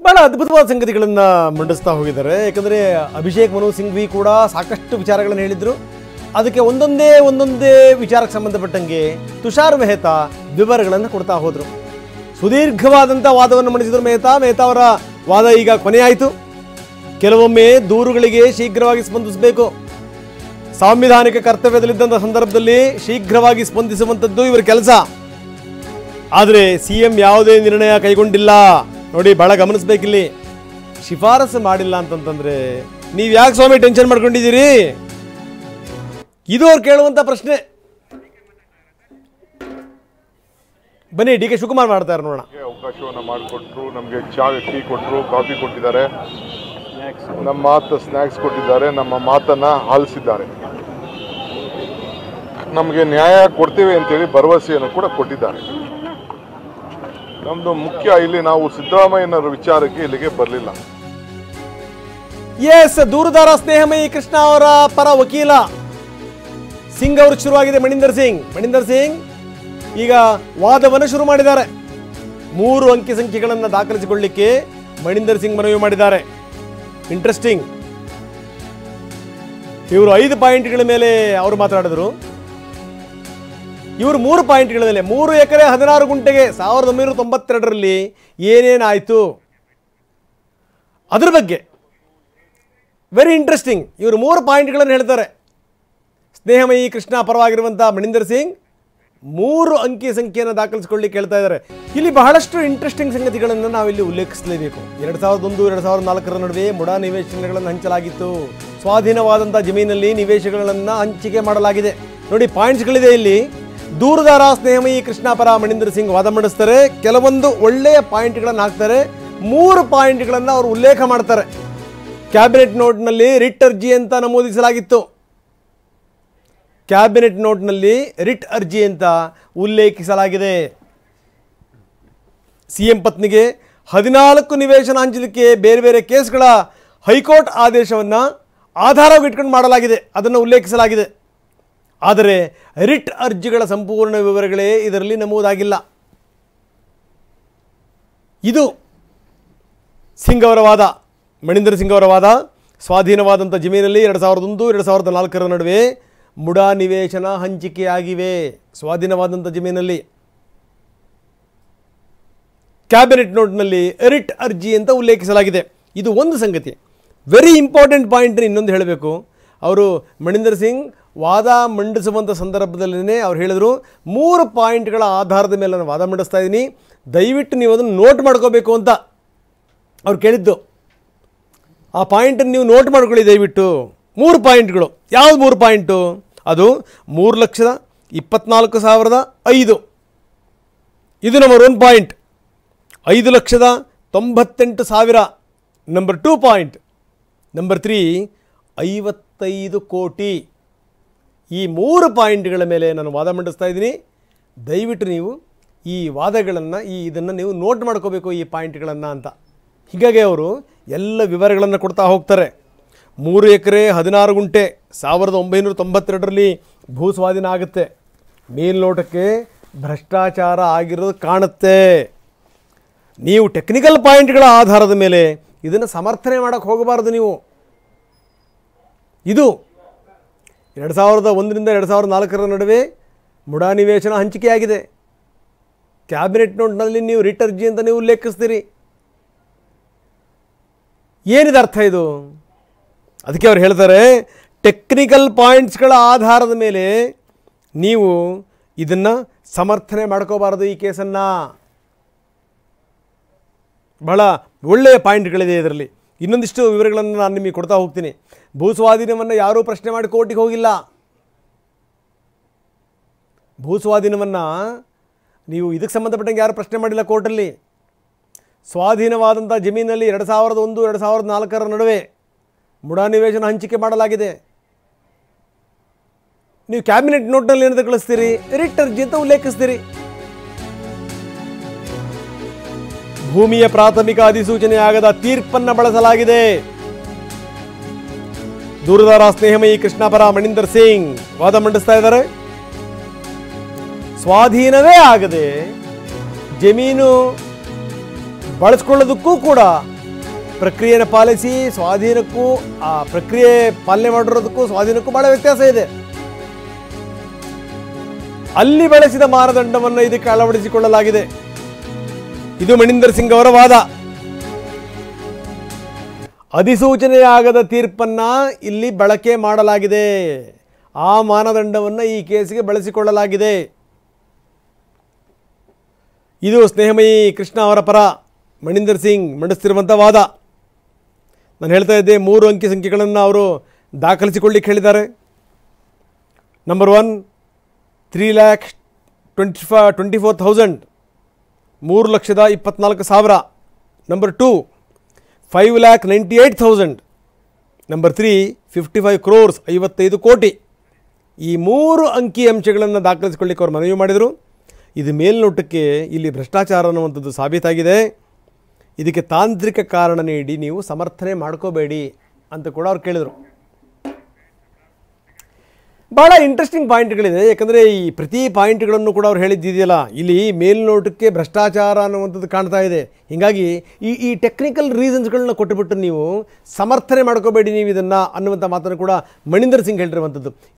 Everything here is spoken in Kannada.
ಬಹಳ ಅದ್ಭುತವಾದ ಸಂಗತಿಗಳನ್ನು ಮಂಡಿಸ್ತಾ ಹೋಗಿದ್ದಾರೆ. ಯಾಕಂದರೆ ಅಭಿಷೇಕ್ ಮನು ಸಿಂಘ್ವಿ ಕೂಡ ಸಾಕಷ್ಟು ವಿಚಾರಗಳನ್ನು ಹೇಳಿದರು. ಅದಕ್ಕೆ ಒಂದೊಂದೇ ವಿಚಾರಕ್ಕೆ ಸಂಬಂಧಪಟ್ಟಂಗೆ ತುಷಾರ್ ಮೆಹ್ತಾ ವಿವರಗಳನ್ನು ಕೊಡ್ತಾ ಹೋದರು. ಸುದೀರ್ಘವಾದಂಥ ವಾದವನ್ನು ಮಂಡಿಸಿದರು ಮೆಹ್ತಾ ಅವರ ವಾದ ಈಗ ಕೊನೆಯಾಯಿತು. ಕೆಲವೊಮ್ಮೆ ದೂರುಗಳಿಗೆ ಶೀಘ್ರವಾಗಿ ಸ್ಪಂದಿಸಬೇಕು. ಸಾಂವಿಧಾನಿಕ ಕರ್ತವ್ಯದಲ್ಲಿದ್ದಂಥ ಸಂದರ್ಭದಲ್ಲಿ ಶೀಘ್ರವಾಗಿ ಸ್ಪಂದಿಸುವಂಥದ್ದು ಇವರ ಕೆಲಸ. ಆದರೆ CM ಯಾವುದೇ ನಿರ್ಣಯ ಕೈಗೊಂಡಿಲ್ಲ. ನೋಡಿ, ಬಹಳ ಗಮನಿಸಬೇಕಿಲ್ಲಿ. ಶಿಫಾರಸು ಮಾಡಿಲ್ಲ ಅಂತಂತಂದ್ರೆ ನೀವು ಯಾಕೆ ಸ್ವಾಮಿ ಟೆನ್ಷನ್ ಮಾಡ್ಕೊಂಡಿದ್ದೀರಿ? ಇದು ಅವ್ರು ಕೇಳುವಂಥ ಪ್ರಶ್ನೆ. ಬನ್ನಿ, DK ಶಿವಕುಮಾರ್ ಮಾಡ್ತಾರೆ ನೋಡೋಣ. ಅವಕಾಶವನ್ನು ಮಾಡಿಕೊಟ್ರು, ನಮಗೆ ಚಾ ಟೀ ಕೊಟ್ಟರು, ಕಾಫಿ ಕೊಟ್ಟಿದ್ದಾರೆ, ನಮ್ಮ ಮಾತು ಸ್ನ್ಯಾಕ್ಸ್ ಕೊಟ್ಟಿದ್ದಾರೆ, ನಮ್ಮ ಮಾತನ್ನು ಆಲಿಸಿದ್ದಾರೆ, ನಮಗೆ ನ್ಯಾಯ ಕೊಡ್ತೇವೆ ಅಂತೇಳಿ ಭರವಸೆಯನ್ನು ಕೂಡ ಕೊಟ್ಟಿದ್ದಾರೆ. ನಮ್ಮದು ಮುಖ್ಯ ಇಲ್ಲಿ ನಾವು ಸಿದ್ದರಾಮಯ್ಯನವರ ವಿಚಾರಕ್ಕೆ ಇಲ್ಲಿಗೆ ಬರಲಿಲ್ಲ. ದೂರುದಾರ ಸ್ನೇಹಮಯಿ ಕೃಷ್ಣ ಅವರ ಪರ ವಕೀಲ ಸಿಂಗ್ ಅವರು ಶುರುವಾಗಿದೆ. ಮಣಿಂದರ್ ಸಿಂಗ್ ಈಗ ವಾದವನ್ನು ಶುರು ಮಾಡಿದ್ದಾರೆ. 3 ಅಂಕಿ ಸಂಖ್ಯೆಗಳನ್ನು ದಾಖಲಿಸಿಕೊಳ್ಳಿಕ್ಕೆ ಮಣಿಂದರ್ ಸಿಂಗ್ ಮನವಿ ಮಾಡಿದ್ದಾರೆ. ಇಂಟ್ರೆಸ್ಟಿಂಗ್. ಇವರು 5 ಪಾಯಿಂಟ್ಗಳ ಮೇಲೆ ಅವರು ಮಾತನಾಡಿದ್ರು. ಇವರು 3 ಪಾಯಿಂಟ್ಗಳ ಮೇಲೆ 3 ಎಕರೆ 16 ಗುಂಟೆಗೆ 1992ರಲ್ಲಿ ಏನೇನಾಯಿತು ಅದ್ರ ಬಗ್ಗೆ ವೆರಿ ಇಂಟ್ರೆಸ್ಟಿಂಗ್. ಇವರು 3 ಪಾಯಿಂಟ್ಗಳನ್ನು ಹೇಳ್ತಾರೆ. ಸ್ನೇಹಮಯಿ ಕೃಷ್ಣ ಪರವಾಗಿರುವಂಥ ಮಣಿಂದರ್ ಸಿಂಗ್ 3 ಅಂಕಿ ಸಂಖ್ಯೆಯನ್ನು ದಾಖಲಿಸಿಕೊಳ್ಳಿಕ್ಕೆ ಹೇಳ್ತಾ ಇದ್ದಾರೆ. ಇಲ್ಲಿ ಬಹಳಷ್ಟು ಇಂಟ್ರೆಸ್ಟಿಂಗ್ ಸಂಗತಿಗಳನ್ನು ನಾವಿಲ್ಲಿ ಉಲ್ಲೇಖಿಸಲೇಬೇಕು. 2001-2004ರ ನಡುವೆ ಮುಡಾ ನಿವೇಶನಗಳನ್ನು ಹಂಚಲಾಗಿತ್ತು. ಸ್ವಾಧೀನವಾದಂಥ ಜಮೀನಲ್ಲಿ ನಿವೇಶನಗಳನ್ನು ಹಂಚಿಕೆ ಮಾಡಲಾಗಿದೆ. ನೋಡಿ, ಪಾಯಿಂಟ್ಸ್ಗಳಿದೆ ಇಲ್ಲಿ. ದೂರುದಾರ ಸ್ನೇಹಮಯಿ ಕೃಷ್ಣ ಪರ ಮಣಿಂದರ್ ಸಿಂಗ್ ವಾದ ಮಂಡಿಸ್ತಾರೆ. ಕೆಲವೊಂದು ಒಳ್ಳೆಯ ಪಾಯಿಂಟ್ಗಳನ್ನು ಹಾಕ್ತಾರೆ. 3 ಪಾಯಿಂಟ್ಗಳನ್ನು ಅವರು ಉಲ್ಲೇಖ ಮಾಡ್ತಾರೆ. ಕ್ಯಾಬಿನೆಟ್ ನೋಟ್ನಲ್ಲಿ ರಿಟ್ ಅರ್ಜಿ ಅಂತ ನಮೂದಿಸಲಾಗಿತ್ತು. ಕ್ಯಾಬಿನೆಟ್ ನೋಟ್ನಲ್ಲಿ ರಿಟ್ ಅರ್ಜಿ ಅಂತ ಉಲ್ಲೇಖಿಸಲಾಗಿದೆ. CM ಪತ್ನಿಗೆ 14 ನಿವೇಶನ ಹಂಚಲಿಕ್ಕೆ ಬೇರೆ ಬೇರೆ ಕೇಸ್ಗಳ ಹೈಕೋರ್ಟ್ ಆದೇಶವನ್ನು ಆಧಾರವಾಗಿಟ್ಕೊಂಡು ಮಾಡಲಾಗಿದೆ, ಅದನ್ನು ಉಲ್ಲೇಖಿಸಲಾಗಿದೆ. ಆದರೆ ರಿಟ್ ಅರ್ಜಿಗಳ ಸಂಪೂರ್ಣ ವಿವರಗಳೇ ಇದರಲ್ಲಿ ನಮೂದಾಗಿಲ್ಲ. ಇದು ಸಿಂಗ್ ಅವರ ವಾದ, ಮಣಿಂದರ್ ಸಿಂಗ್ ಅವರ ವಾದ. ಸ್ವಾಧೀನವಾದಂಥ ಜಮೀನಲ್ಲಿ 2001-2004ರ ನಡುವೆ ಮುಡಾ ನಿವೇಶನ ಹಂಚಿಕೆಯಾಗಿವೆ. ಸ್ವಾಧೀನವಾದಂಥ ಜಮೀನಲ್ಲಿ ಕ್ಯಾಬಿನೆಟ್ ನೋಟ್ನಲ್ಲಿ ರಿಟ್ ಅರ್ಜಿ ಅಂತ ಉಲ್ಲೇಖಿಸಲಾಗಿದೆ. ಇದು ಒಂದು ಸಂಗತಿ. ವೆರಿ ಇಂಪಾರ್ಟೆಂಟ್ ಪಾಯಿಂಟ್ ಇನ್ನೊಂದು ಹೇಳಬೇಕು. ಅವರು ಮಣಿಂದರ್ ಸಿಂಗ್ ವಾದ ಮಂಡಿಸುವಂಥ ಸಂದರ್ಭದಲ್ಲೇ ಅವ್ರು ಹೇಳಿದರು, 3 ಪಾಯಿಂಟ್ಗಳ ಆಧಾರದ ಮೇಲೆ ನಾನು ವಾದ ಮಂಡಿಸ್ತಾ ಇದ್ದೀನಿ, ದಯವಿಟ್ಟು ನೀವು ಅದನ್ನು ನೋಟ್ ಮಾಡ್ಕೋಬೇಕು ಅಂತ ಅವ್ರು ಕೇಳಿದ್ದು. ಆ ಪಾಯಿಂಟನ್ನು ನೀವು ನೋಟ್ ಮಾಡ್ಕೊಳ್ಳಿ ದಯವಿಟ್ಟು. 3 ಪಾಯಿಂಟ್ಗಳು. ಯಾವುದು 3 ಪಾಯಿಂಟು? ಅದು 3,24,005. ಇದು number 1 point. 5,98,000 number 2 point. Number 3 55 ಕೋಟಿ. ಈ 3 ಪಾಯಿಂಟ್ಗಳ ಮೇಲೆ ನಾನು ವಾದ ಮಂಡಿಸ್ತಾ ಇದ್ದೀನಿ. ದಯವಿಟ್ಟು ನೀವು ಈ ವಾದಗಳನ್ನು ಇದನ್ನು ನೀವು ನೋಟ್ ಮಾಡ್ಕೋಬೇಕು, ಈ ಪಾಯಿಂಟ್ಗಳನ್ನು ಅಂತ. ಹೀಗಾಗಿ ಅವರು ಎಲ್ಲ ವಿವರಗಳನ್ನು ಕೊಡ್ತಾ ಹೋಗ್ತಾರೆ. 3 ಎಕರೆ 16 ಗುಂಟೆ 1992ರಲ್ಲಿ ಭೂ ಸ್ವಾಧೀನ ಆಗುತ್ತೆ. ಮೇಲ್ನೋಟಕ್ಕೆ ಭ್ರಷ್ಟಾಚಾರ ಆಗಿರೋದು ಕಾಣುತ್ತೆ. ನೀವು ಟೆಕ್ನಿಕಲ್ ಪಾಯಿಂಟ್ಗಳ ಆಧಾರದ ಮೇಲೆ ಇದನ್ನು ಸಮರ್ಥನೆ ಮಾಡೋಕ್ಕೆ ಹೋಗಬಾರ್ದು ನೀವು. ಇದು 2001-2004ರ ನಡುವೆ ಮುಡಾ ನಿವೇಶನ ಹಂಚಿಕೆಯಾಗಿದೆ. ಕ್ಯಾಬಿನೆಟ್ ನೋಟ್ನಲ್ಲಿ ನೀವು ರಿಟ್ ಅರ್ಜಿ ಅಂತ ನೀವು ಉಲ್ಲೇಖಿಸ್ತೀರಿ. ಏನಿದೆ ಅರ್ಥ ಇದು? ಅದಕ್ಕೆ ಅವ್ರು ಹೇಳ್ತಾರೆ, ಟೆಕ್ನಿಕಲ್ ಪಾಯಿಂಟ್ಸ್ಗಳ ಆಧಾರದ ಮೇಲೆ ನೀವು ಇದನ್ನು ಸಮರ್ಥನೆ ಮಾಡ್ಕೋಬಾರ್ದು ಈ ಕೇಸನ್ನು. ಬಹಳ ಒಳ್ಳೆಯ ಪಾಯಿಂಟ್ಗಳಿದೆ ಇದರಲ್ಲಿ. ಇನ್ನೊಂದಿಷ್ಟು ವಿವರಗಳನ್ನು ನಾನು ನಿಮಗೆ ಕೊಡ್ತಾ ಹೋಗ್ತೀನಿ. ಭೂ ಸ್ವಾಧೀನವನ್ನು ಯಾರೂ ಪ್ರಶ್ನೆ ಮಾಡಿ ಕೋರ್ಟಿಗೆ ಹೋಗಿಲ್ಲ. ಭೂ ಸ್ವಾಧೀನವನ್ನು ನೀವು ಇದಕ್ಕೆ ಸಂಬಂಧಪಟ್ಟಂಗೆ ಯಾರು ಪ್ರಶ್ನೆ ಮಾಡಿಲ್ಲ ಕೋರ್ಟಲ್ಲಿ. ಸ್ವಾಧೀನವಾದಂಥ ಜಮೀನಲ್ಲಿ 2001-2004ರ ನಡುವೆ ಮುಡಾ ನಿವೇಶನ ಹಂಚಿಕೆ ಮಾಡಲಾಗಿದೆ. ನೀವು ಕ್ಯಾಬಿನೆಟ್ ನೋಟ್ನಲ್ಲಿ ಏನಂತ ಕಳಿಸ್ತೀರಿ? ರಿಟ್ ಅರ್ಜಿ ಅಂತ ಉಲ್ಲೇಖಿಸ್ತೀರಿ. ಭೂಮಿಯ ಪ್ರಾಥಮಿಕ ಅಧಿಸೂಚನೆಯಾಗದ ತೀರ್ಪನ್ನು ಬಳಸಲಾಗಿದೆ. ದೂರುದಾರ ಸ್ನೇಹಮಯಿ ಕೃಷ್ಣ ಪರ ಮಣಿಂದರ್ ಸಿಂಗ್ ವಾದ ಮಂಡಿಸ್ತಾ ಇದ್ದಾರೆ. ಸ್ವಾಧೀನವೇ ಆಗದೆ ಜಮೀನು ಬಳಸ್ಕೊಳ್ಳೋದಕ್ಕೂ ಕೂಡ ಪ್ರಕ್ರಿಯೆಯನ್ನು ಪಾಲಿಸಿ ಸ್ವಾಧೀನಕ್ಕೂ ಆ ಪ್ರಕ್ರಿಯೆ ಪಾಲನೆ ಮಾಡಿರೋದಕ್ಕೂ ಸ್ವಾಧೀನಕ್ಕೂ ಬಹಳ ವ್ಯತ್ಯಾಸ ಇದೆ. ಅಲ್ಲಿ ಬಳಸಿದ ಮಾನದಂಡವನ್ನು ಇದಕ್ಕೆ ಅಳವಡಿಸಿಕೊಳ್ಳಲಾಗಿದೆ. ಇದು ಮಣಿಂದರ್ ಸಿಂಗ್ ಅವರ ವಾದ. ಅಧಿಸೂಚನೆಯಾಗದ ತೀರ್ಪನ್ನ ಇಲ್ಲಿ ಬಳಕೆ ಮಾಡಲಾಗಿದೆ. ಆ ಮಾನದಂಡವನ್ನು ಈ ಕೇಸಿಗೆ ಬಳಸಿಕೊಳ್ಳಲಾಗಿದೆ. ಇದು ಸ್ನೇಹಮಯಿ ಕೃಷ್ಣ ಅವರ ಪರ ಮಣಿಂದರ್ ಸಿಂಗ್ ಮಂಡಿಸ್ತಿರುವಂಥ ವಾದ. ನಾನು ಹೇಳ್ತಾ ಇದ್ದೆ, 3 ಅಂಕಿ ಸಂಖ್ಯೆಗಳನ್ನು ಅವರು ದಾಖಲಿಸಿಕೊಳ್ಳಿಕ್ಕೆ ಹೇಳಿದ್ದಾರೆ. ನಂಬರ್ 1 3,24,000 3,24,000. ನಂಬರ್ 2 5,98,000. ನಂಬರ್ 3 55 crores 55 ಕೋಟಿ. ಈ 3 ಅಂಕಿ ಅಂಶಗಳನ್ನು ದಾಖಲಿಸಿಕೊಳ್ಳಿಕ್ಕೆ ಅವರು ಮನವಿ ಮಾಡಿದರು. ಇದು ಮೇಲ್ನೋಟಕ್ಕೆ ಇಲ್ಲಿ ಭ್ರಷ್ಟಾಚಾರ ಅನ್ನುವಂಥದ್ದು ಸಾಬೀತಾಗಿದೆ. ಇದಕ್ಕೆ ತಾಂತ್ರಿಕ ಕಾರಣ ನೀಡಿ ನೀವು ಸಮರ್ಥನೆ ಮಾಡ್ಕೋಬೇಡಿ ಅಂತ ಕೂಡ ಅವ್ರು ಕೇಳಿದರು. ಭಾಳ ಇಂಟ್ರೆಸ್ಟಿಂಗ್ ಪಾಯಿಂಟ್ಗಳಿದೆ. ಯಾಕಂದರೆ ಈ ಪ್ರತಿ ಪಾಯಿಂಟ್ಗಳನ್ನು ಕೂಡ ಅವ್ರು ಹೇಳಿದ್ದಿದೆಯಲ್ಲ, ಇಲ್ಲಿ ಮೇಲ್ನೋಟಕ್ಕೆ ಭ್ರಷ್ಟಾಚಾರ ಅನ್ನುವಂಥದ್ದು ಕಾಣ್ತಾ ಇದೆ. ಹೀಗಾಗಿ ಈ ಟೆಕ್ನಿಕಲ್ ರೀಸನ್ಸ್ಗಳನ್ನ ಕೊಟ್ಟುಬಿಟ್ಟು ನೀವು ಸಮರ್ಥನೆ ಮಾಡ್ಕೋಬೇಡಿ ನೀವು ಇದನ್ನು ಅನ್ನುವಂಥ ಮಾತನ್ನು ಕೂಡ ಮಣಿಂದರ್ ಸಿಂಗ್ ಹೇಳಿರುವಂಥದ್ದು.